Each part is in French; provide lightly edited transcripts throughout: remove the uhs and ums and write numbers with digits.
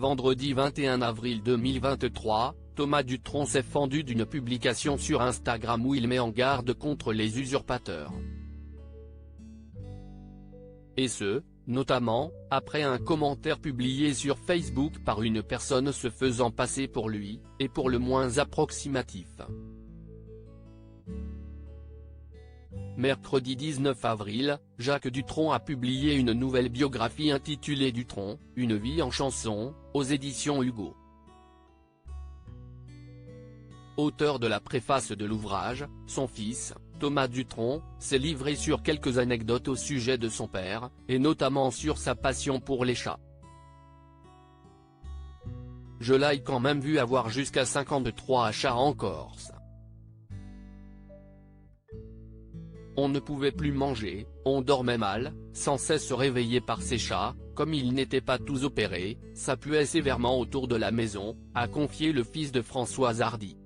Vendredi 21 avril 2023, Thomas Dutronc s'est fendu d'une publication sur Instagram où il met en garde contre les usurpateurs. Et ce, notamment, après un commentaire publié sur Facebook par une personne se faisant passer pour lui, et pour le moins approximatif. Mercredi 19 avril, Jacques Dutronc a publié une nouvelle biographie intitulée Dutronc, une vie en chanson, aux éditions Hugo. Auteur de la préface de l'ouvrage, son fils, Thomas Dutronc, s'est livré sur quelques anecdotes au sujet de son père, et notamment sur sa passion pour les chats. Je l'ai quand même vu avoir jusqu'à 53 chats en Corse. On ne pouvait plus manger, on dormait mal, sans cesse réveillé par ces chats, comme ils n'étaient pas tous opérés, ça puait sévèrement autour de la maison, a confié le fils de Françoise Hardy.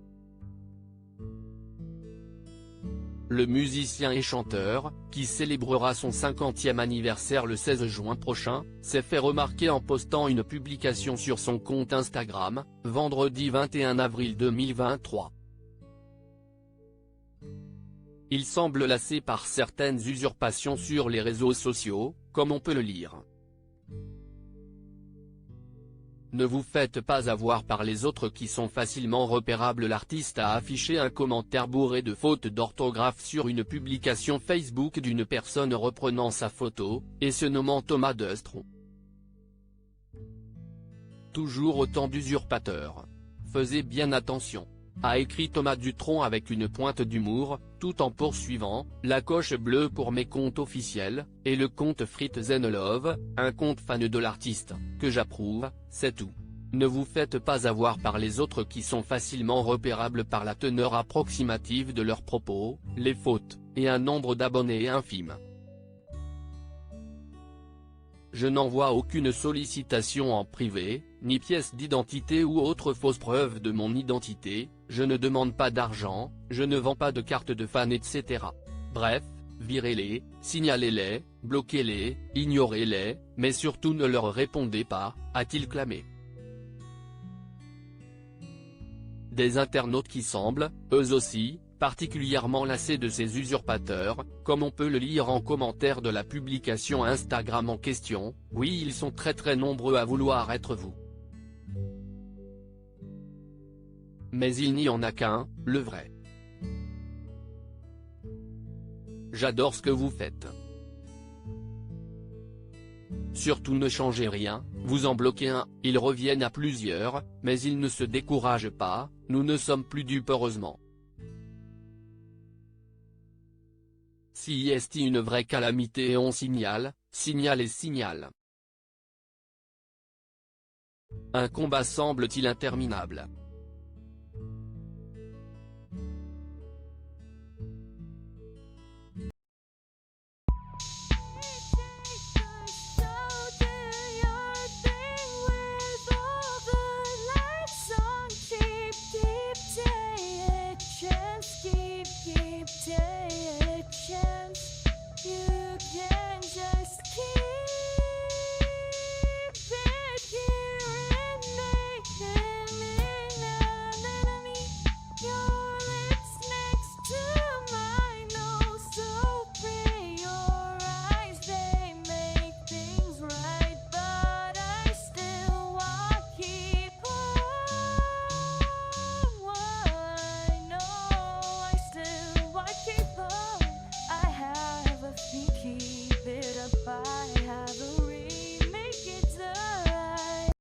Le musicien et chanteur, qui célébrera son 50e anniversaire le 16 juin prochain, s'est fait remarquer en postant une publication sur son compte Instagram, vendredi 21 avril 2023. Il semble lassé par certaines usurpations sur les réseaux sociaux, comme on peut le lire. Ne vous faites pas avoir par les autres qui sont facilement repérables. L'artiste a affiché un commentaire bourré de fautes d'orthographe sur une publication Facebook d'une personne reprenant sa photo, et se nommant Thomas Dutronc. Toujours autant d'usurpateurs. Faites bien attention, a écrit Thomas Dutronc avec une pointe d'humour, tout en poursuivant, la coche bleue pour mes comptes officiels, et le compte Frites & Love, un compte fan de l'artiste, que j'approuve, c'est tout. Ne vous faites pas avoir par les autres qui sont facilement repérables par la teneur approximative de leurs propos, les fautes, et un nombre d'abonnés infime. Je n'envoie aucune sollicitation en privé, ni pièce d'identité ou autre fausse preuve de mon identité, je ne demande pas d'argent, je ne vends pas de cartes de fan etc. Bref, virez-les, signalez-les, bloquez-les, ignorez-les, mais surtout ne leur répondez pas, a-t-il clamé. Des internautes qui semblent, eux aussi, particulièrement lassés de ces usurpateurs, comme on peut le lire en commentaire de la publication Instagram en question, oui ils sont très nombreux à vouloir être vous. Mais il n'y en a qu'un, le vrai. J'adore ce que vous faites. Surtout ne changez rien, vous en bloquez un, ils reviennent à plusieurs, mais ils ne se découragent pas, nous ne sommes plus dupes heureusement. Si est une vraie calamité et on signale, signale et signale. Un combat semble-t-il interminable.